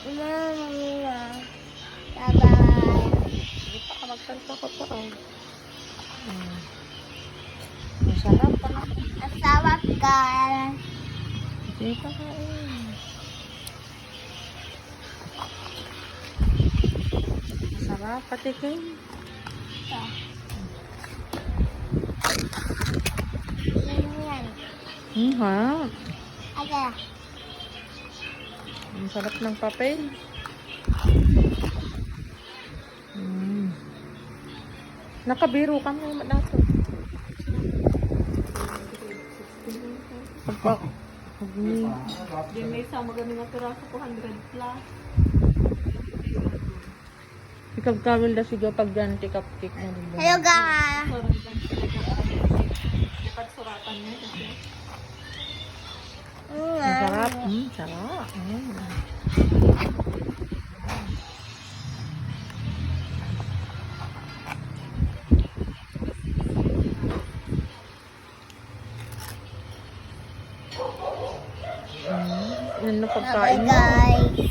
Bye-bye. Hindi pa ka magsalita ko pa. Masarap pa na. Masarap ka. Hindi pa kain. Masarap, patikin. Yan. Ha? Aga. Ang sarap ng papel. Nakabiro ka mo nato. Pagpa. Yung may isa magaling na piraso ko 100 plus. Ikaw kawil na sigaw pag ganti cupcake mo rin. Hello guys. Parang lang talaga. Pagsuratan niya kasi. Masarap. Sarap. Yan na pagkain mo. Bye guys.